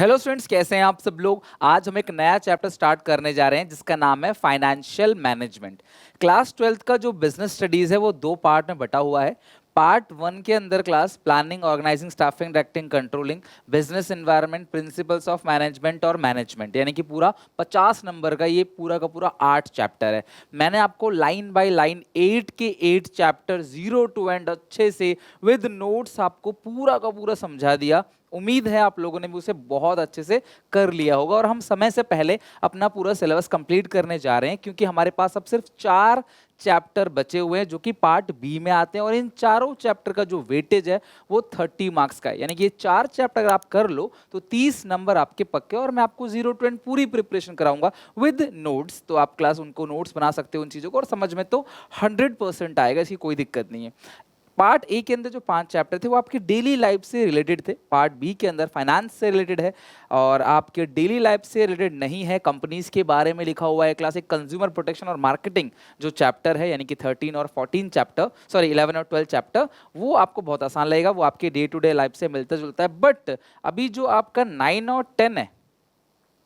Hello students, कैसे हैं आप सब लोग। आज हम एक नया चैप्टर स्टार्ट करने जा रहे हैं जिसका नाम है फाइनेंशियल मैनेजमेंट। क्लास 12th का जो बिजनेस स्टडीज है वो दो पार्ट में बटा हुआ है। पार्ट 1 के अंदर class planning, organising, staffing, directing, controlling, business environment, principles of management और मैनेजमेंट, यानी कि पूरा 50 नंबर का ये पूरा का पूरा 8 चैप्टर है। मैंने आपको लाइन बाय लाइन 8 के 8 चैप्टर 0 टू एंड अच्छे से विद नोट्स आपको पूरा का पूरा समझा दिया। उम्मीद है आप लोगों ने भी उसे बहुत अच्छे से कर लिया होगा और हम समय से पहले अपना पूरा सिलेबस कंप्लीट करने जा रहे हैं, क्योंकि हमारे पास अब सिर्फ 4 चैप्टर बचे हुए हैं जो कि पार्ट बी में आते हैं और इन चारों चैप्टर का जो वेटेज है वो 30 मार्क्स का है। यानी कि ये 4 चैप्टर अगर आप कर लो तो 30 नंबर आपके पक्के, और मैं आपको 0 to 10 पूरी प्रिपरेशन कराऊंगा विद नोट्स। तो आप क्लास उनको नोट्स बना सकते हो उन चीज़ों को, और समझ में तो 100% आएगा, इसकी कोई दिक्कत नहीं है। पार्ट ए के अंदर जो 5 चैप्टर थे वो आपकी डेली लाइफ से रिलेटेड थे। पार्ट बी के अंदर फाइनेंस से रिलेटेड है और आपके डेली लाइफ से रिलेटेड नहीं है, कंपनीज के बारे में लिखा हुआ है। क्लास एक कंज्यूमर प्रोटेक्शन और मार्केटिंग जो चैप्टर है, यानी कि 13 और 14 चैप्टर, सॉरी 11 और 12 चैप्टर, वो आपको बहुत आसान लगेगा, वो आपके डे टू डे लाइफ से मिलता जुलता है। बट अभी जो आपका 9 और 10 है,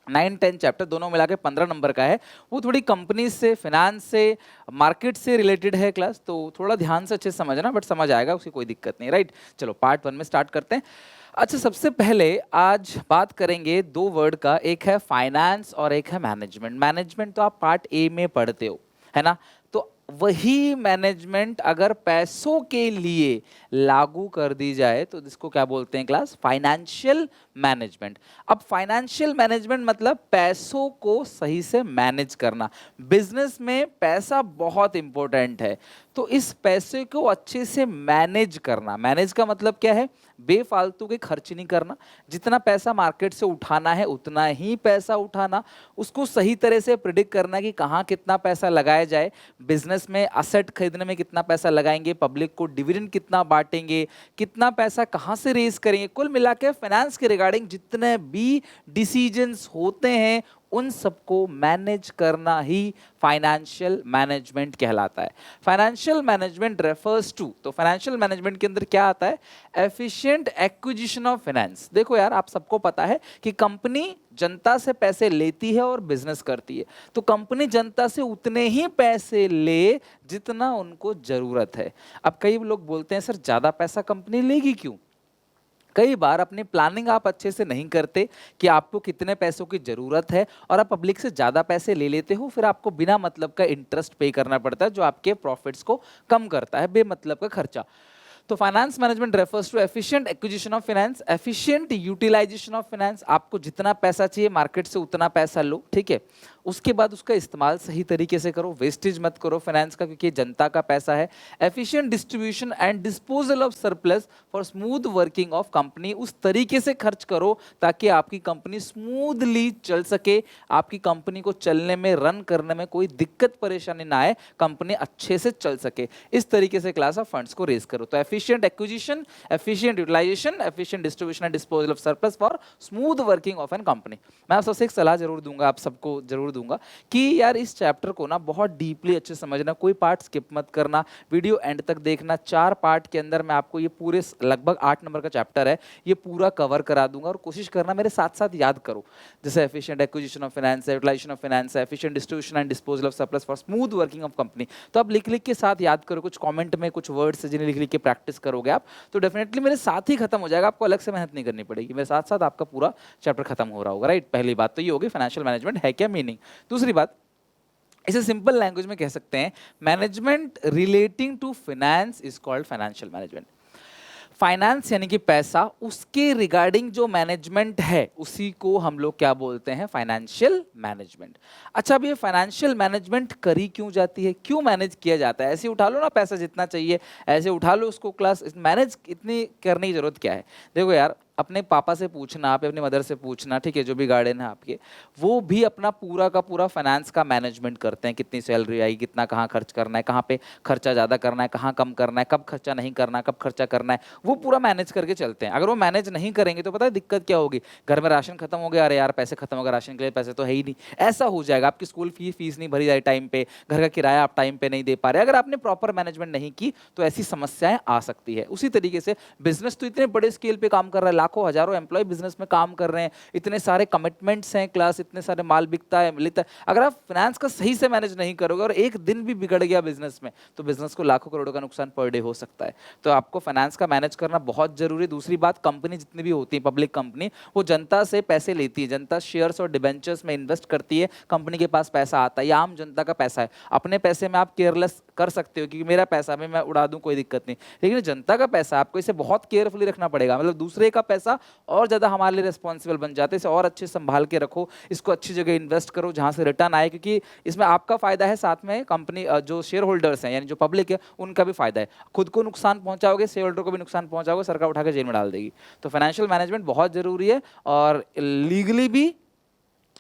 9-10 चैप्टर दोनों मिला के 15 नंबर का है, वो थोड़ी कंपनी से, फिनांस से, मार्केट से रिलेटेड है क्लास। तो थोड़ा ध्यान से अच्छे से समझना, बट समझ आएगा, उसकी कोई दिक्कत नहीं, राइट। चलो पार्ट 1 में स्टार्ट करते हैं। अच्छा, सबसे पहले आज बात करेंगे दो वर्ड का, एक है फाइनेंस और एक है मैनेजमेंट। मैनेजमेंट तो आप पार्ट ए में पढ़ते हो, है ना। तो वही मैनेजमेंट अगर पैसों के लिए लागू कर दी जाए तो इसको क्या बोलते हैं क्लास? Financial management. अब फाइनेंशियल मैनेजमेंट मतलब पैसों को सही से मैनेज करना। बिजनेस में पैसा बहुत इंपॉर्टेंट है, तो इस पैसे को अच्छे से मैनेज करना। मैनेज का मतलब क्या है? बेफालतू के खर्च नहीं करना, जितना पैसा मार्केट से उठाना है उतना ही पैसा उठाना, उसको सही तरह से प्रिडिक्ट करना कि कहाँ कितना पैसा लगाया जाए। बिजनेस में असेट खरीदने में कितना पैसा लगाएंगे, पब्लिक को डिविडेंड कितना बांटेंगे, कितना पैसा कहाँ से रेज करेंगे, कुल मिला के फाइनेंस के रिगार्डिंग जितने भी डिसीजंस होते हैं उन सबको मैनेज करना ही फाइनेंशियल मैनेजमेंट कहलाता है। फाइनेंशियल मैनेजमेंट रेफर्स टू, तो फाइनेंशियल मैनेजमेंट के अंदर क्या आता है? Efficient acquisition of finance. देखो यार, आप सबको पता है कि कंपनी जनता से पैसे लेती है और बिजनेस करती है, तो कंपनी जनता से उतने ही पैसे ले जितना उनको जरूरत है। अब कई लोग बोलते हैं सर ज्यादा पैसा कंपनी लेगी क्यों? कई बार अपनी प्लानिंग आप अच्छे से नहीं करते कि आपको कितने पैसों की जरूरत है, और आप पब्लिक से ज्यादा पैसे ले लेते हो, फिर आपको बिना मतलब का इंटरेस्ट पे करना पड़ता है जो आपके प्रॉफिट्स को कम करता है, बेमतलब का खर्चा। तो finance management refers to efficient acquisition of finance, efficient utilisation of finance. आपको जितना पैसा चाहिए मार्केट से उतना पैसा लो, ठीक है। उसके बाद उसका इस्तेमाल सही तरीके से करो, वेस्टेज मत करो फाइनेंस का, क्योंकि जनता का पैसा है। Efficient distribution and disposal of surplus for smooth working of company. उस तरीके से खर्च करो ताकि आपकी कंपनी स्मूथली चल सके, आपकी कंपनी को चलने में, रन करने में कोई दिक्कत परेशानी ना आए, कंपनी अच्छे से चल सके। इस तरीके से क्लास ऑफ फंड्स को रेज करो। तो efficient acquisition, efficient utilisation, efficient distribution and disposal of surplus for smooth working of an company. मैं आप सबसे एक सलाह जरूर दूंगा, आप सबको जरूर दूंगा कि यार इस चैप्टर को ना बहुत डीपली अच्छे से समझना, कोई पार्ट स्किप मत करना, वीडियो एंड तक देखना। 4 पार्ट के अंदर मैं आपको ये पूरे लगभग 8 नंबर का चैप्टर है, ये पूरा कवर करा दूंगा, और कोशिश करना मेरे साथ साथ याद करो। जैसे efficient acquisition of finance, utilisation of finance, efficient distribution and disposal of surplus for smooth working of company. तो आप लिख लिख के साथ याद करो, कुछ कमेंट में कुछ वर्ड्स है जिन्हें लिख लिख के प्रैक्टिस करोगे आप, तो डेफिनेटली मेरे साथ ही खत्म हो जाएगा, आपको अलग से मेहनत नहीं करनी पड़ेगी, मेरे साथ साथ आपका पूरा चैप्टर खत्म हो रहा होगा, राइट। पहली बात तो ये होगी फाइनेंशियल मैनेजमेंट है क्या, मीनिंग। दूसरी बात, इसे सिंपल लैंग्वेज में कह सकते हैं, management relating to finance is called financial management. Finance यानी कि पैसा, उसके रिगार्डिंग जो मैनेजमेंट है उसी को हम लोग क्या बोलते हैं? Financial management. अच्छा, अब ये फाइनेंशियल मैनेजमेंट करी क्यों जाती है, क्यों मैनेज किया जाता है? ऐसे उठा लो ना पैसा जितना चाहिए, ऐसे उठा लो उसको, क्लास मैनेज इतनी करने की जरूरत क्या है? देखो यार, अपने पापा से पूछना, आप अपनी मदर से पूछना, ठीक है, जो भी गार्डियन है आपके, वो भी अपना पूरा का पूरा फाइनेंस का मैनेजमेंट करते हैं। कितनी सैलरी आई, कितना कहाँ खर्च करना है, कहाँ पे खर्चा ज़्यादा करना है, कहाँ कम करना है, कब खर्चा नहीं करना, कब खर्चा करना है, वो पूरा मैनेज करके चलते हैं। अगर वो मैनेज नहीं करेंगे तो पता है दिक्कत क्या होगी? घर में राशन खत्म हो गया, अरे यार पैसे खत्म हो गए, राशन के लिए पैसे तो है ही नहीं, ऐसा हो जाएगा। आपकी स्कूल फीस नहीं भरी जाए टाइम पे, घर का किराया आप टाइम पे नहीं दे पा रहे। अगर आपने प्रॉपर मैनेजमेंट नहीं की तो ऐसी समस्याएं आ सकती है। उसी तरीके से बिजनेस तो इतने बड़े स्केल पे काम कर रहा है, लाखों हजारों एम्प्लॉय बिजनेस में काम कर रहे हैं, इतने सारे कमिटमेंट्स हैं क्लास, इतने सारे माल बिकता है मिलता है। अगर आप फाइनेंस का सही से मैनेज नहीं करोगे और एक दिन भी बिगड़ गया बिजनेस में, तो बिजनेस को लाखों करोड़ों का नुकसान पर डे हो सकता है। तो आपको फाइनेंस का मैनेज करना बहुत जरूरी है। दूसरी बात, कंपनी जितनी भी होती है पब्लिक कंपनी, वो जनता से पैसे लेती है, जनता शेयर्स और डिबेंचर्स में इन्वेस्ट करती है, कंपनी के पास पैसा आता है, ये आम जनता का पैसा है। अपने पैसे में आप केयरलेस कर सकते हो कि मेरा पैसा मैं उड़ा दूं, कोई दिक्कत नहीं, लेकिन जनता का पैसा आपको इसे बहुत केयरफुली रखना पड़ेगा। मतलब दूसरे का पैसा और ज्यादा हमारे लिए रिस्पॉन्सिबल बन जाते हैं, इसे और अच्छे संभाल के रखो, इसको अच्छी जगह इन्वेस्ट करो जहां से रिटर्न आए, क्योंकि इसमें आपका फायदा है, साथ में कंपनी जो शेयर होल्डर्स हैं यानी जो पब्लिक है उनका भी फायदा है। खुद को नुकसान पहुंचाओगे, शेयर होल्डर को भी नुकसान पहुंचाओगे, सरकार उठा के जेल में डाल देगी। तो फाइनेंशियल मैनेजमेंट बहुत जरूरी है, और लीगली भी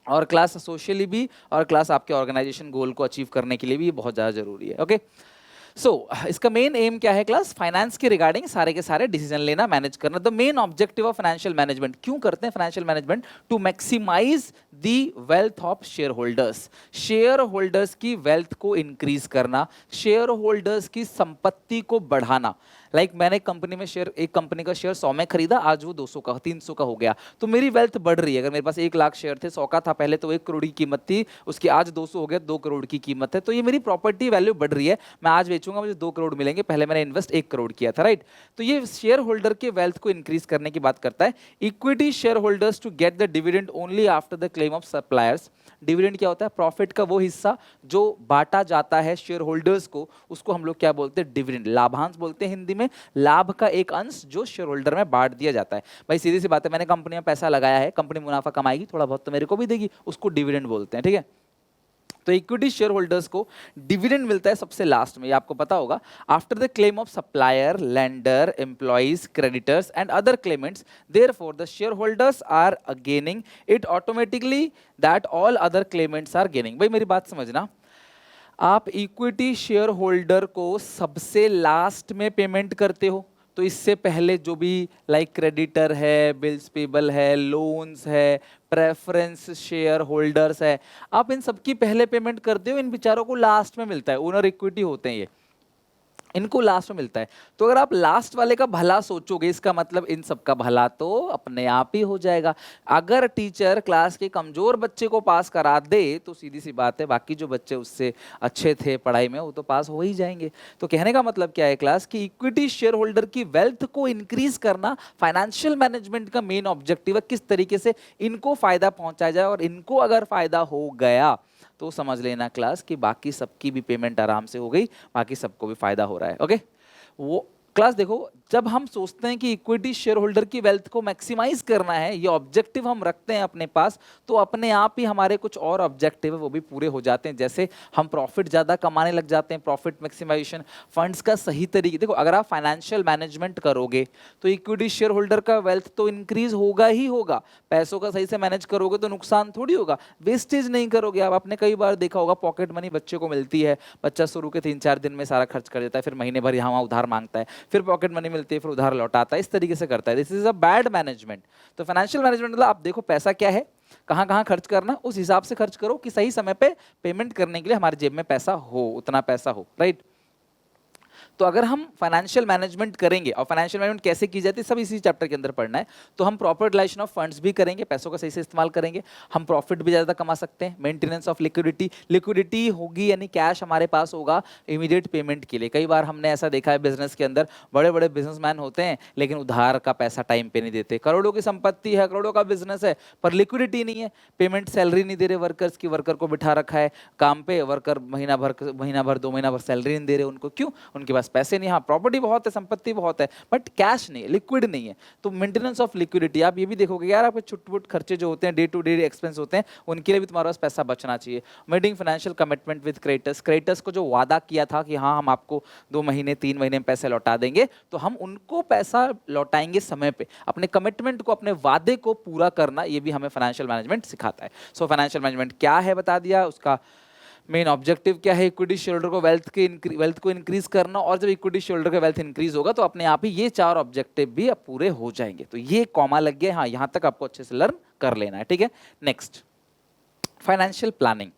और क्लास सोशली भी, और क्लास आपके ऑर्गेनाइजेशन गोल को अचीव करने के लिए भी ये बहुत ज़्यादा जरूरी है। ओके, सो इसका मेन एम क्या है क्लास? फाइनेंस के रिगार्डिंग सारे के सारे डिसीजन लेना, मैनेज करना। The main objective of financial management, क्यों करते हैं financial management? To maximise the wealth of shareholders, shareholders की वेल्थ को इंक्रीज करना, शेयर होल्डर्स की संपत्ति को बढ़ाना। लाइक मैंने कंपनी में शेयर, एक कंपनी का शेयर 100 में खरीदा, आज वो 200 का 300 का हो गया, तो मेरी वेल्थ बढ़ रही है। अगर मेरे पास 1 लाख शेयर थे, 100 का था पहले, तो 1 करोड़ की कीमत थी उसकी, आज 200 हो गया, 2 करोड़ की कीमत है, तो ये मेरी प्रॉपर्टी वैल्यू बढ़ रही है। मैं आज बेचूंगा, मुझे 2 करोड़ मिलेंगे, पहले मैंने इन्वेस्ट 1 करोड़ किया था, राइट? तो ये शेयर होल्डर के वेल्थ को इंक्रीज करने की बात करता है। Equity shareholders to get the dividend only after the claim of suppliers. Dividend क्या होता है? प्रॉफिट का वो हिस्सा जो बांटा जाता है शेयर होल्डर्स को, उसको हम लोग क्या बोलते हैं? डिविडेंड, लाभांश बोलते हैं हिंदी में। लाभ का एक अंश जो शेयर होल्डर में बांट दिया जाता है। भाई सीधी सी बात है, मैंने कंपनी में पैसा लगाया है, कंपनी मुनाफा कमाएगी, थोड़ा बहुत तो मेरे को भी देगी, उसको डिविडेंड बोलते हैं, ठीक है? तो इक्विटी शेयर होल्डर्स को डिविडेंड मिलता है सबसे लास्ट में, ये आपको पता होगा। After the claim of supplier, lender, employees, creditors and other claimants, therefore the shareholders are gaining it automatically that all other claimants are gaining. भाई मेरी बात समझना, आप इक्विटी शेयर होल्डर को सबसे लास्ट में पेमेंट करते हो, तो इससे पहले जो भी लाइक क्रेडिटर है, बिल्स पेबल है, लोन्स है, प्रेफरेंस शेयर होल्डर्स है, आप इन सबकी पहले पेमेंट करते हो, इन बेचारों को लास्ट में मिलता है। ओनर इक्विटी होते हैं ये, इनको लास्ट में मिलता है। तो अगर आप लास्ट वाले का भला सोचोगे, इसका मतलब इन सब का भला तो अपने आप ही हो जाएगा। अगर टीचर क्लास के कमजोर बच्चे को पास करा दे, तो सीधी सी बात है, बाकी जो बच्चे उससे अच्छे थे पढ़ाई में, वो तो पास हो ही जाएंगे। तो कहने का मतलब क्या है क्लास, की इक्विटी शेयर होल्डर की वेल्थ को इंक्रीज करना फाइनेंशियल मैनेजमेंट का मेन ऑब्जेक्टिव है। किस तरीके से इनको फायदा पहुंचाया जाए, और इनको अगर फायदा हो गया तो समझ लेना क्लास कि बाकी सबकी भी पेमेंट आराम से हो गई, बाकी सबको भी फायदा हो रहा है। ओके, वो क्लास देखो, जब हम सोचते हैं कि इक्विटी शेयर होल्डर की वेल्थ को मैक्सिमाइज करना है, ये ऑब्जेक्टिव हम रखते हैं अपने पास, तो अपने आप ही हमारे कुछ और ऑब्जेक्टिव है वो भी पूरे हो जाते हैं। जैसे हम प्रॉफिट ज्यादा कमाने लग जाते हैं, प्रॉफिट मैक्सिमाइजेशन, फंड्स का सही तरीके। देखो अगर आप फाइनेंशियल मैनेजमेंट करोगे तो इक्विटी शेयर होल्डर का वेल्थ तो इंक्रीज होगा ही होगा। पैसों का सही से मैनेज करोगे तो नुकसान थोड़ी होगा, वेस्टेज नहीं करोगे आप। आपने कई बार देखा होगा, पॉकेट मनी बच्चे को मिलती है, बच्चा शुरू के 3-4 दिन में सारा खर्च कर देता है, फिर महीने भर यहाँ उधार मांगता है, फिर पॉकेट मनी मिलती है, फिर उधार लौटाता है, इस तरीके से करता है। This is a bad management. तो फाइनेंशियल मैनेजमेंट मतलब आप देखो पैसा क्या है, कहां कहां खर्च करना, उस हिसाब से खर्च करो कि सही समय पे पेमेंट करने के लिए हमारे जेब में पैसा हो, उतना पैसा हो, राइट? तो अगर हम फाइनेंशियल मैनेजमेंट करेंगे, और फाइनेंशियल मैनेजमेंट कैसे की जाती है सब इसी चैप्टर के अंदर पढ़ना है, तो हम प्रॉपर यूटिलाइजेशन ऑफ फंड्स भी करेंगे, पैसों का सही से इस्तेमाल करेंगे, हम प्रॉफिट भी ज़्यादा कमा सकते हैं। मेंटेनेंस ऑफ लिक्विडिटी, लिक्विडिटी होगी यानी कैश हमारे पास होगा इमीडिएट पेमेंट के लिए। कई बार हमने ऐसा देखा है बिजनेस के अंदर, बड़े बड़े बिजनेसमैन होते हैं लेकिन उधार का पैसा टाइम पे नहीं देते, करोड़ों की संपत्ति है, करोड़ों का बिजनेस है, पर लिक्विडिटी नहीं है, पेमेंट सैलरी नहीं दे रहे वर्कर्स की, वर्कर को बिठा रखा है काम पे, वर्कर महीना भर 2 महीना भर सैलरी नहीं दे रहे उनको, क्यों? उनके पास पैसे नहीं। हाँ प्रॉपर्टी बहुत है, संपत्ति बहुत है, बट कैश नहीं है, लिक्विड नहीं है। तो मेंटेनेंस ऑफ लिक्विडिटी, आप ये भी देखोगे यार, आपके छुटपुट खर्चे जो होते हैं, डे टू डे एक्सपेंस होते हैं, उनके लिए भी तुम्हारे पास पैसा बचना चाहिए। Madding financial commitment with creditors, creditors को जो वादा किया था कि हाँ हम आपको 2 महीने 3 महीने में पैसे लौटा देंगे, तो हम उनको पैसा लौटाएंगे समय पे। अपने कमिटमेंट को, अपने वादे को पूरा करना, ये भी हमें फाइनेंशियल मैनेजमेंट सिखाता है। सो फाइनेंशियल मैनेजमेंट क्या है बता दिया, उसका मेन ऑब्जेक्टिव क्या है, इक्विटी शेयर होल्डर को वेल्थ को इंक्रीज करना, और जब इक्विटी शेयर होल्डर का वेल्थ इंक्रीज होगा तो अपने आप ही ये 4 ऑब्जेक्टिव भी अब पूरे हो जाएंगे। तो ये कॉमा लग गया, हाँ यहां तक आपको अच्छे से लर्न कर लेना है, ठीक है। Next, financial planning.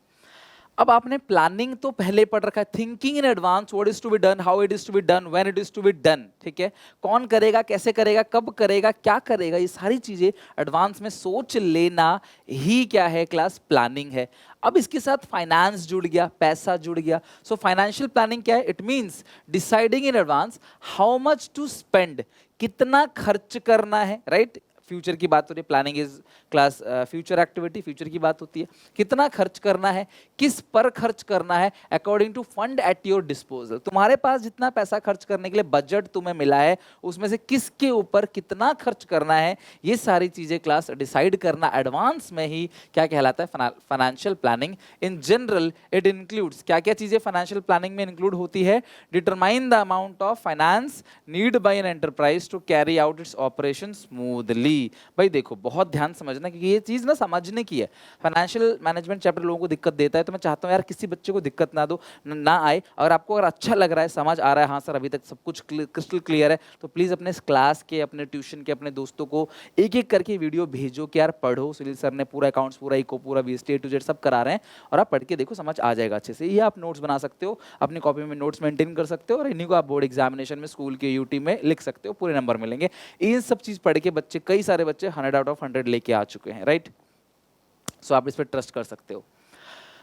अब आपने प्लानिंग तो पहले पढ़ रखा है, thinking in advance, what is to be done, how it is to be done, when it is to be done, ठीक है। कौन करेगा, कैसे करेगा, कब करेगा, क्या करेगा, ये सारी चीजें एडवांस में सोच लेना ही क्या है क्लास, प्लानिंग है। अब इसके साथ फाइनेंस जुड़ गया, पैसा जुड़ गया। सो फाइनेंशियल प्लानिंग क्या है, it means deciding in advance how much to spend, कितना खर्च करना है, राइट। फ्यूचर की बात हो रही है, planning is class future activity, future की बात होती है। कितना खर्च करना है, किस पर खर्च करना है, according to fund at your disposal. तुम्हारे पास जितना पैसा खर्च करने के लिए बजट तुम्हें मिला है, उसमें से किसके ऊपर कितना खर्च करना है, ये सारी चीजें क्लास डिसाइड करना एडवांस में ही क्या कहलाता है, financial planning. In general it includes, क्या क्या चीजें फाइनेंशियल प्लानिंग में इंक्लूड होती है, determine the amount of finance need by an enterprise to carry out its operation smoothly. भाई देखो, बहुत ध्यान समझना, क्योंकि ये चीज ना समझने की है। फाइनेंशियल मैनेजमेंट चैप्टर लोगों को दिक्कत देता है, तो मैं चाहता हूँ यार किसी बच्चे को दिक्कत ना दो, ना आए। और आपको अगर अच्छा लग रहा है, समझ आ रहा है, हाँ सर अभी तक सब कुछ क्रिस्टल क्लियर है, तो प्लीज अपने क्लास के, अपने ट्यूशन के, अपने दोस्तों को एक एक करके वीडियो भेजो कि यार पढ़ो, सुनील सर ने पूरा अकाउंट्स, पूरा इको, पूरा VST A to Z सब करा रहे हैं, और आप पढ़ के देखो, समझ आ जाएगा अच्छे से। ये आप नोट्स बना सकते हो, अपनी कॉपी में नोट्स मेंटेन कर सकते हो, और इन्हीं को आप बोर्ड एग्जामिनेशन में स्कूल के UT में लिख सकते हो, पूरे नंबर मिलेंगे। इन सब चीज पढ़ के बच्चे, कई सारे बच्चे 100 आउट ऑफ 100 लेके आ चुके हैं, राइट। सो आप इस पर ट्रस्ट कर सकते हो।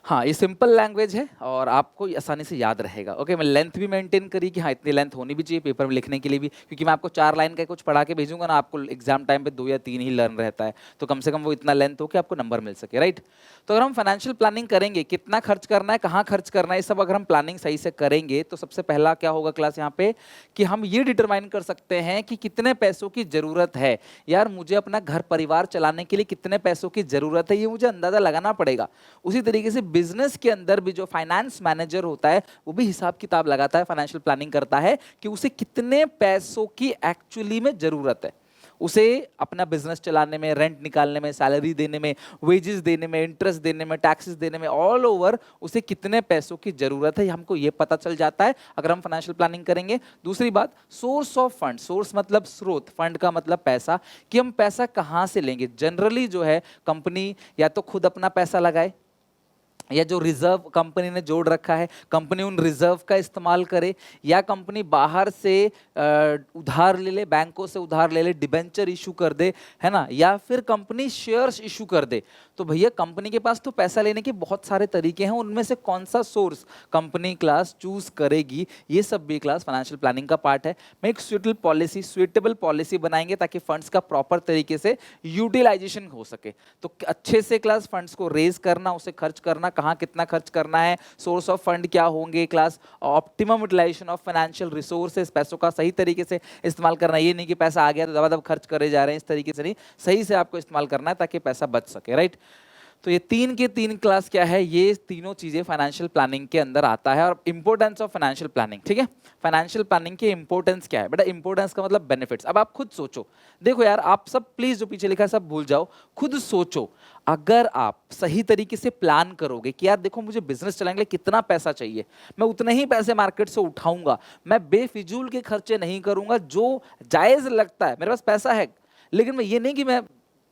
हाँ, ये सिंपल लैंग्वेज है और आपको आसानी से याद रहेगा। ओके, मैं लेंथ भी मेंटेन करी कि हाँ इतनी लेंथ होनी भी चाहिए पेपर में लिखने के लिए भी, क्योंकि मैं आपको 4 लाइन का कुछ पढ़ा के भेजूंगा ना, आपको एग्जाम टाइम पे 2 या 3 ही लर्न रहता है, तो कम से कम वो इतना लेंथ हो कि आपको नंबर मिल सके, राइट। तो अगर हम फाइनेंशियल प्लानिंग करेंगे, कितना खर्च करना है, कहाँ खर्च करना है, ये सब अगर हम प्लानिंग सही से करेंगे, तो सबसे पहला क्या होगा क्लास यहाँ पे, कि हम ये डिटरमाइन कर सकते हैं कि कितने पैसों की जरूरत है। यार मुझे अपना घर परिवार चलाने के लिए कितने पैसों की जरूरत है, ये मुझे अंदाजा लगाना पड़ेगा। उसी तरीके से बिजनेस के अंदर भी जो फाइनेंस मैनेजर होता है, वो भी हिसाब किताब लगाता है, फाइनेंशियल प्लानिंग करता है कि उसे कितने पैसों की एक्चुअली में जरूरत है, उसे अपना बिजनेस चलाने में, रेंट निकालने में, सैलरी देने में, वेजेस देने में, इंटरेस्ट देने में, टैक्सेस देने में, ऑल ओवर उसे कितने पैसों की जरूरत है, हमको ये पता चल जाता है अगर हम फाइनेंशियल प्लानिंग करेंगे। दूसरी बात, सोर्स ऑफ फंड, सोर्स मतलब स्रोत, फंड का मतलब पैसा, कि हम पैसा कहां से लेंगे। जनरली जो है कंपनी या तो खुद अपना पैसा लगाए, या जो रिजर्व कंपनी ने जोड़ रखा है, कंपनी उन रिजर्व का इस्तेमाल करे, या कंपनी बाहर से उधार ले ले, बैंकों से उधार ले ले, डिबेंचर इशू कर दे, है ना, या फिर कंपनी शेयर्स इशू कर दे। तो भैया कंपनी के पास तो पैसा लेने के बहुत सारे तरीके हैं, उनमें से कौन सा सोर्स कंपनी क्लास चूज करेगी, ये सब भी क्लास फाइनेंशियल प्लानिंग का पार्ट है। मैं एक सुइटेबल पॉलिसी बनाएंगे ताकि फंड्स का प्रॉपर तरीके से यूटिलाइजेशन हो सके। तो अच्छे से क्लास फंड्स को रेज करना, उसे खर्च करना, कहाँ कितना खर्च करना है, सोर्स ऑफ फंड क्या होंगे class, optimum utilisation of financial resources, पैसों का सही तरीके से इस्तेमाल करना। ये नहीं कि पैसा आ गया तो दबा खर्च करे जा रहे हैं, इस तरीके से नहीं, सही से आपको इस्तेमाल करना है ताकि पैसा बच सके, राइट। तो ये 3 के 3 क्लास क्या है, ये तीनों चीजें फाइनेंशियल प्लानिंग के अंदर आता है। और इंपॉर्टेंस ऑफ फाइनेंशियल प्लानिंग, ठीक है, फाइनेंशियल प्लानिंग की इंपॉर्टेंस क्या है बेटा, इंपॉर्टेंस का मतलब बेनिफिट्स। अब आप खुद सोचो, देखो यार आप सब प्लीज जो पीछे लिखा है सब भूल जाओ, खुद सोचो, अगर आप सही तरीके से प्लान करोगे कि यार देखो मुझे बिजनेस चलाने के लिए कितना पैसा चाहिए, मैं उतने ही पैसे मार्केट से उठाऊंगा, मैं बेफिजूल के खर्चे नहीं करूंगा, जो जायज लगता है, मेरे पास पैसा है, लेकिन मैं ये नहीं कि मैं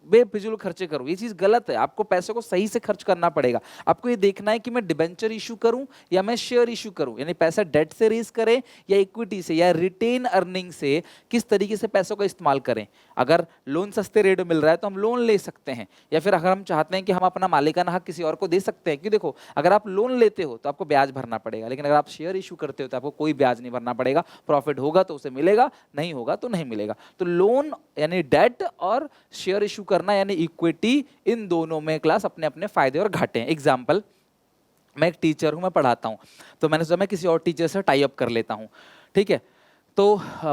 बेफिजूल खर्चे करूं, ये चीज गलत है। आपको पैसे को सही से खर्च करना पड़ेगा। आपको ये देखना है कि मैं डिबेंचर इशू करूं या मैं शेयर इशू करूं, यानी पैसा डेट से रेज करें या इक्विटी से या रिटेन अर्निंग से, किस तरीके से पैसों का इस्तेमाल करें। अगर लोन सस्ते रेट में मिल रहा है तो हम लोन ले सकते हैं, या फिर अगर हम चाहते हैं कि हम अपना मालिकाना हक किसी और को दे सकते हैं, क्योंकि देखो अगर आप लोन लेते हो तो आपको ब्याज भरना पड़ेगा, लेकिन अगर आप शेयर इशू करते हो तो आपको कोई ब्याज नहीं भरना पड़ेगा, प्रॉफिट होगा तो उसे मिलेगा, नहीं होगा तो नहीं मिलेगा। तो लोन यानी डेट और शेयर इशू करना यानी इक्विटी, इन दोनों में क्लास अपने अपने फायदे और घाटे हैं। एग्जांपल, मैं एक टीचर हूं, मैं पढ़ाता हूं, तो मैंने सोचा मैं किसी और टीचर से टाई अप कर लेता हूं, ठीक है। तो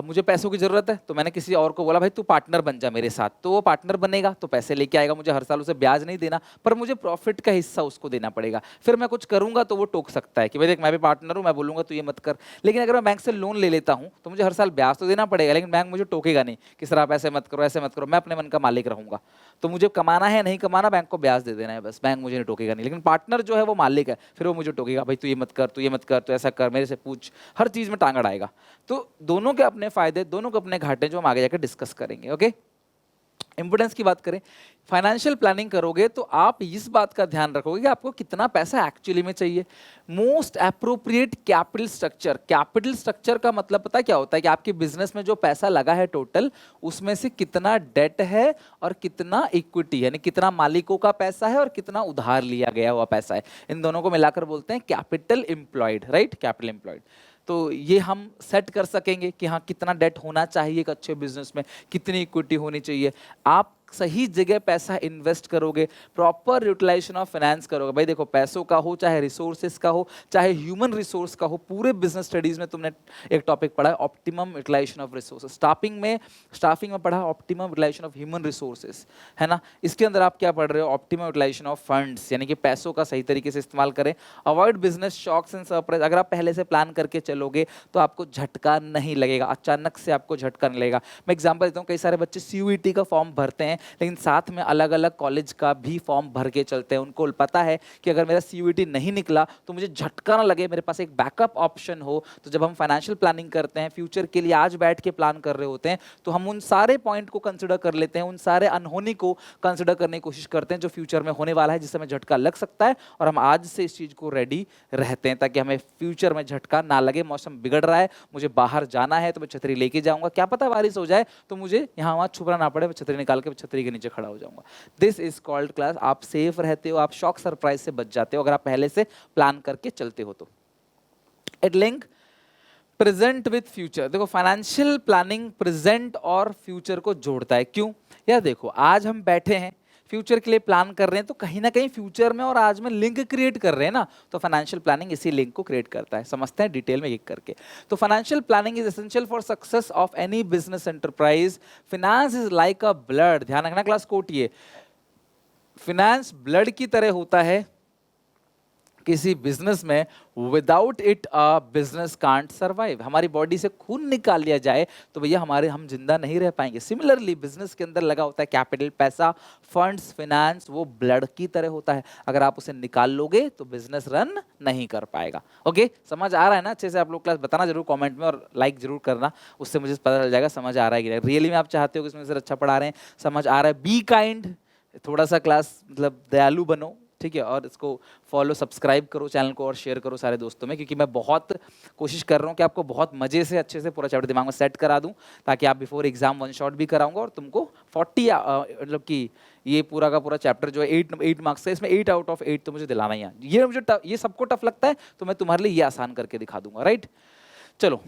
मुझे पैसों की जरूरत है, तो मैंने किसी और को बोला भाई तू पार्टनर बन जा मेरे साथ, तो वो पार्टनर बनेगा तो पैसे लेके आएगा, मुझे हर साल उसे ब्याज नहीं देना, पर मुझे प्रॉफिट का हिस्सा उसको देना पड़ेगा। फिर मैं कुछ करूंगा तो वो टोक सकता है कि भाई देख मैं भी पार्टनर हूं, मैं बोलूंगा तू ये मत कर। लेकिन अगर मैं बैंक से लोन ले लेता हूं तो मुझे हर साल ब्याज तो देना पड़ेगा, लेकिन बैंक मुझे टोकेगा नहीं कि सर आप ऐसे मत करो, ऐसे मत करो, मैं अपने मन का मालिक रहूंगा। तो मुझे कमाना है नहीं कमाना, बैंक को ब्याज दे देना है बस, बैंक मुझे नहीं टोकेगा नहीं। लेकिन पार्टनर जो है वो मालिक है, फिर वो मुझे टोकेगा, भाई तू ये मत कर, तू ये मत कर, तू ऐसा कर, मेरे से पूछ, हर चीज में टांग अड़ाएगा। तो दोनों के अपने फायदे, दोनों के अपने घाटे, जो हम आगे जाकर डिस्कस करेंगे। ओके, इंपोर्टेंस की बात करें, फाइनेंशियल प्लानिंग करोगे तो आप इस बात का ध्यान रखोगे कि आपको कितना पैसा एक्चुअली में चाहिए। मोस्ट अप्रोप्रिएट कैपिटल स्ट्रक्चर का मतलब पता है क्या होता है कि आपके बिजनेस में जो पैसा लगा है टोटल, उसमें से कितना डेट है और कितना इक्विटी यानी कितना मालिकों का पैसा है और कितना उधार लिया गया हुआ पैसा है, इन दोनों को मिलाकर बोलते हैं capital employed, right, capital employed. तो ये हम सेट कर सकेंगे कि हाँ कितना डेट होना चाहिए एक अच्छे बिजनेस में, कितनी इक्विटी होनी चाहिए। आप सही जगह पैसा इन्वेस्ट करोगे, प्रॉपर यूटिलाइजेशन ऑफ फाइनेंस करोगे। भाई देखो, पैसों का हो चाहे रिसोर्सेस का हो चाहे ह्यूमन रिसोर्स का हो, पूरे बिजनेस स्टडीज में तुमने एक टॉपिक पढ़ा है optimum utilisation of resources. Staffing में पढ़ा optimum utilisation of human resources, है ना। इसके अंदर आप क्या पढ़ रहे हो, ऑप्टिमम यूटिलाइजेशन ऑफ फंड्स, यानी कि पैसों का सही तरीके से इस्तेमाल करें। Avoid business shocks and surprise. अगर आप पहले से प्लान करके चलोगे तो आपको झटका नहीं लगेगा, अचानक से आपको झटका नहीं लगेगा। मैं एग्जांपल देता हूँ, कई सारे बच्चे सीयूईटी का फॉर्म भरते हैं लेकिन साथ में अलग अलग कॉलेज का भी फॉर्म भर के चलते हैं। उनको पता है कि अगर मेरा सीयूईटी नहीं निकला तो मुझे झटका ना लगे, मेरे पास एक बैकअप ऑप्शन हो। तो जब हम फाइनेंशियल प्लानिंग करते हैं फ्यूचर के लिए, आज बैठ के प्लान कर रहे होते हैं, तो हम उन सारे पॉइंट को कंसिडर कर लेते हैं, उन सारे अनहोनी को कंसिडर करने की कोशिश करते हैं जो फ्यूचर में होने वाला है, जिससे हमें झटका लग सकता है, और हम आज से इस चीज को रेडी रहते हैं ताकि हमें फ्यूचर में झटका ना लगे। मौसम बिगड़ रहा है, मुझे बाहर जाना है तो मैं छतरी लेके जाऊंगा, क्या पता बारिश हो जाए तो मुझे यहाँ वहां छुपना ना पड़े, मैं छतरी निकाल के छतरी के नीचे खड़ा हो जाऊंगा। This is called class. आप सेफ रहते हो, आप शॉक सरप्राइज से बच जाते हो अगर आप पहले से प्लान करके चलते हो तो। It link present with future. देखो, फाइनेंशियल प्लानिंग प्रेजेंट और फ्यूचर को जोड़ता है। क्यों? यार देखो, आज हम बैठे हैं फ्यूचर के लिए प्लान कर रहे हैं, तो कहीं ना कहीं फ्यूचर में और आज में लिंक क्रिएट कर रहे हैं ना, तो फाइनेंशियल प्लानिंग इसी लिंक को क्रिएट करता है। समझते हैं डिटेल में एक करके। तो financial planning is essential for success of any business enterprise. Finance is like a blood. ध्यान रखना क्लास, कोट ये, फिनेंस ब्लड की तरह होता है किसी बिजनेस में। Without it a business can't survive. हमारी बॉडी से खून निकाल लिया जाए तो भैया हम जिंदा नहीं रह पाएंगे। सिमिलरली बिजनेस के अंदर लगा होता है कैपिटल, पैसा, फंड्स, फाइनेंस, वो ब्लड की तरह होता है। अगर आप उसे निकाल लोगे तो बिजनेस रन नहीं कर पाएगा। ओके, समझ आ रहा है ना अच्छे से? आप लोग क्लास बताना जरूर कमेंट में और लाइक जरूर करना, उससे मुझे पता चल जाएगा समझ आ रहा है कि नहीं। रियली में आप चाहते हो कि इसमें सर अच्छा पढ़ा रहे हैं, समझ आ रहा है, बी काइंड, थोड़ा सा क्लास मतलब दयालु बनो, ठीक है। और इसको फॉलो सब्सक्राइब करो चैनल को और शेयर करो सारे दोस्तों में, क्योंकि मैं बहुत कोशिश कर रहा हूँ कि आपको बहुत मजे से अच्छे से पूरा चैप्टर दिमाग में सेट करा दूँ, ताकि आप बिफोर एग्जाम वन शॉट भी कराऊंगा और तुमको 40 मतलब कि ये पूरा का पूरा चैप्टर जो है 8 मार्क्स का, इसमें 8 आउट ऑफ 8 तो मुझे दिलाना ही है। ये मुझे ये सबको टफ लगता है तो मैं तुम्हारे लिए ये आसान करके दिखा दूंगा, राइट। चलो,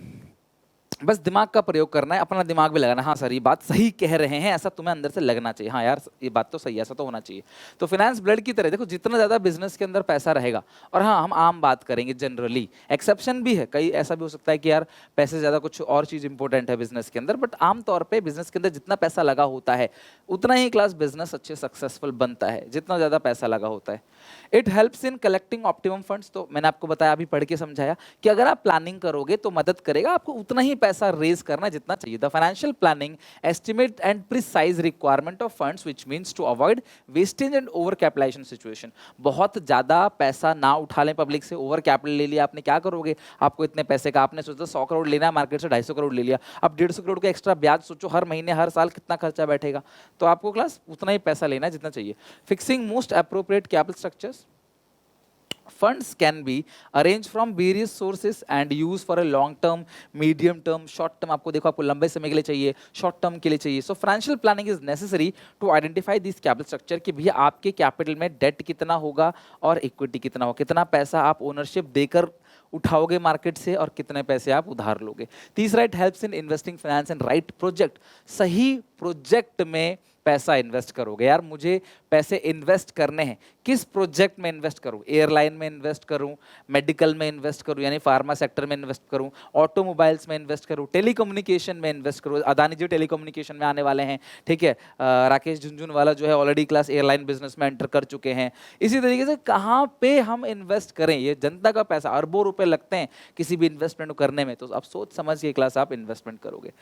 बस दिमाग का प्रयोग करना है, अपना दिमाग भी लगाना। हाँ सर, ये बात सही कह रहे हैं, ऐसा तुम्हें अंदर से लगना चाहिए, हाँ यार ये बात तो सही है, ऐसा तो होना चाहिए। तो फाइनेंस ब्लड की तरह, देखो जितना ज्यादा बिजनेस के अंदर पैसा रहेगा, और हाँ हम आम बात करेंगे जनरली, एक्सेप्शन भी है, कई ऐसा भी हो सकता है कि यार पैसे से ज्यादा कुछ और चीज इंपॉर्टेंट है बिजनेस के अंदर, बट आमतौर पर बिजनेस के अंदर जितना पैसा लगा होता है उतना ही क्लास बिजनेस अच्छे सक्सेसफुल बनता है, जितना ज्यादा पैसा लगा होता है। It helps in collecting optimum funds. तो मैंने आपको बताया, अभी पढ़ के समझाया कि अगर आप प्लानिंग करोगे तो मदद करेगा आपको उतना ही पैसा रेज करना जितना चाहिए। The financial planning estimate and precise requirement of funds which means to avoid wastage and over capitalisation situation. बहुत ज्यादा पैसा ना उठा लें पब्लिक से, ओवर कैपिटल ले लिया आपने, क्या करोगे? आपको इतने पैसे का, आपने सोचा 100 करोड़ लेना है, मार्केट से 250 करोड़ ले लिया, अब 150 करोड़ का एक्स्ट्रा ब्याज सोचो, हर महीने हर साल कितना खर्चा बैठेगा। तो आपको क्लास उतना ही पैसा लेना है जितना चाहिए। Fixing most appropriate capital structures. Funds can be arranged from various sources and used for a long term, medium term, short term। आपको देखो, आपको लंबे समय के लिए चाहिए, शॉर्ट टर्म के लिए चाहिए। So financial planning is necessary to identify this capital structure, कि भैया आपके कैपिटल में डेट कितना होगा और इक्विटी कितना होगा, कितना पैसा आप ओनरशिप देकर उठाओगे मार्केट से और कितने पैसे आप उधार लोगे। तीसरा, it helps in investing finance and right project. सही प्रोजेक्ट में पैसा इन्वेस्ट करोगे। यार मुझे पैसे इन्वेस्ट करने हैं, किस प्रोजेक्ट में इन्वेस्ट करूं? एयरलाइन में इन्वेस्ट करूं, मेडिकल में इन्वेस्ट करूं यानी फार्मा सेक्टर में इन्वेस्ट करूं, ऑटोमोबाइल्स में इन्वेस्ट करूं, टेलीकम्युनिकेशन में इन्वेस्ट करूं। अदानी जी टेलीकम्युनिकेशन में आने वाले हैं, ठीक है। राकेश झुनझुनवाला जो है ऑलरेडी क्लास एयरलाइन बिजनेस में एंटर कर चुके हैं। इसी तरीके से कहाँ पे हम इन्वेस्ट करें? ये जनता का पैसा, अरबों रुपए लगते हैं किसी भी इन्वेस्टमेंट को करने में, तो आप सोच समझ के क्लास आप इन्वेस्टमेंट करोगे।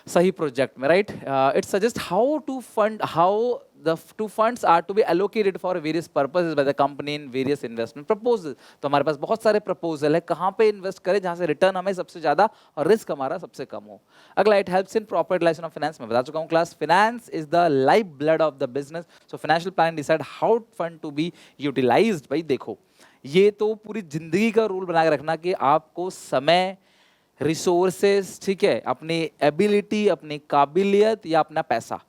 सही प्रोजेक्ट में, right? It suggest how to fund, how the two funds are to be allocated for various purposes by the company in various investment proposals. तो हमारे पास बहुत सारे प्रपोजल है, कहाँ पे इन्वेस्ट करें जहाँ से रिटर्न हमें सबसे ज्यादा और रिस्क हमारा सबसे कम हो. अगला, it helps in proper utilisation of finance. मैं बता चुका हूँ class, finance is the lifeblood of the business. So financial planning decide how fund to be utilised. भाई देखो, ये तो पूरी जिंदगी का रूल बना के रखना कि आपको समय, रिसोर्सेज, ठीक है, अपनी एबिलिटी, अपनी काबिलियत या अपना पैसा,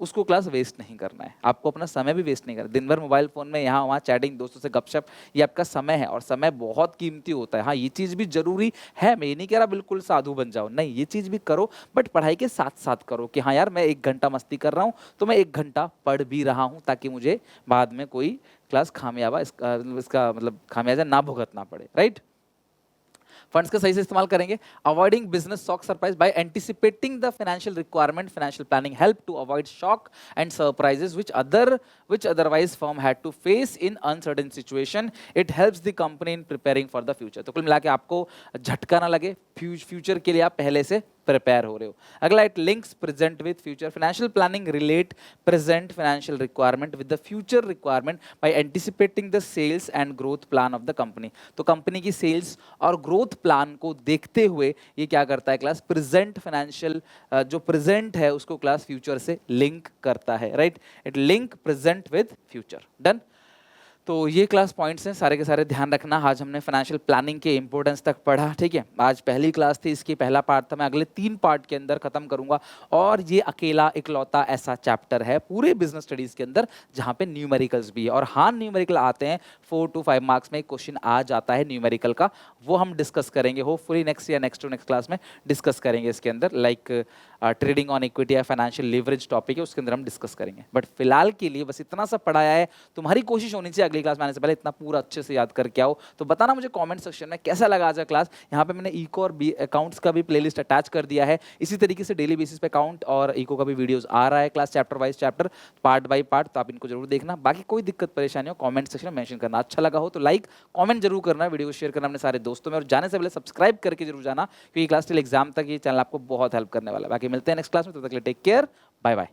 उसको क्लास वेस्ट नहीं करना है. आपको अपना समय भी वेस्ट नहीं करना. दिन भर मोबाइल फोन में यहाँ वहाँ चैटिंग, दोस्तों से गपशप, ये आपका समय है और समय बहुत कीमती होता है. हाँ, ये चीज़ भी जरूरी है. मैं ये नहीं कह रहा बिल्कुल साधु बन जाओ, नहीं, ये चीज़ भी करो, बट पढ़ाई के साथ साथ करो कि हाँ यार, मैं 1 घंटा मस्ती कर रहा हूँ तो मैं 1 घंटा पढ़ भी रहा हूँ, ताकि मुझे बाद में कोई क्लास खामियाबा इसका मतलब खामियाजा ना भुगतना पड़े, राइट? फंड्स का सही से इस्तेमाल करेंगे. Avoiding business shock surprise by anticipating the financial requirement. Financial planning help to avoid shock and surprises which otherwise firm had to face in uncertain situation. It helps the company in preparing for the future. तो कुल मिला के आपको झटका ना लगे, future के लिए आप पहले से प्रिपेयर हो रहे हो. अगला, it links present with future. Financial planning relate present financial requirement with the future requirement by anticipating the sales and growth plan of the company. तो कंपनी की सेल्स और ग्रोथ प्लान को देखते हुए ये क्या करता है क्लास, प्रेजेंट फाइनेंशियल जो प्रेजेंट है उसको क्लास फ्यूचर से लिंक करता है, right? It link present with future. Done. तो ये क्लास पॉइंट्स हैं, सारे के सारे ध्यान रखना. आज हमने फाइनेंशियल प्लानिंग के इंपॉर्टेंस तक पढ़ा, ठीक है. आज पहली क्लास थी, इसकी पहला पार्ट था. मैं अगले 3 पार्ट के अंदर खत्म करूंगा. और ये अकेला इकलौता ऐसा चैप्टर है पूरे बिजनेस स्टडीज के अंदर जहां पे न्यूमेरिकल्स भी है. और हाँ, न्यूमेरिकल आते हैं 4 to 5 मार्क्स में. एक क्वेश्चन आ जाता है न्यूमेरिकल का, वो हम डिस्कस करेंगे होपफुली नेक्स्ट या नेक्स्ट टू नेक्स्ट क्लास में डिस्कस करेंगे इसके अंदर. लाइक ट्रेडिंग ऑन इक्विटी या फाइनेंशियल लिवरेज टॉपिक है, उसके अंदर हम डिस्कस करेंगे. बट फिलहाल के लिए बस इतना सा पढ़ाया है. तुम्हारी कोशिश होनी चाहिए अगली क्लास में आने से पहले इतना पूरा अच्छे से याद करके आओ. तो बताना मुझे कमेंट सेक्शन में कैसा लगा आज का क्लास. यहाँ पे मैंने इको और अकाउंट्स का भी प्लेलिस्ट अटैच कर दिया है. इसी तरीके से डेली बेसिस पे अकाउंट और इको का भी वीडियोस आ रहा है class, chapter wise chapter, part by part. तो आप इनको जरूर देखना. बाकी कोई दिक्कत परेशानी हो कमेंट सेक्शन में मेंशन करना. अच्छा लगा हो तो लाइक कमेंट जरूर करना, वीडियो को शेयर करना अपने सारे दोस्तों में. और जाने से पहले सब्सक्राइब करके जरूर जाना, क्योंकि क्लास टिल एग्जाम तक ये चैनल आपको बहुत हेल्प करने वाला है. बाकी मिलते हैं नेक्स्ट क्लास में, तब तक के लिए टेक केयर, बाय बाय.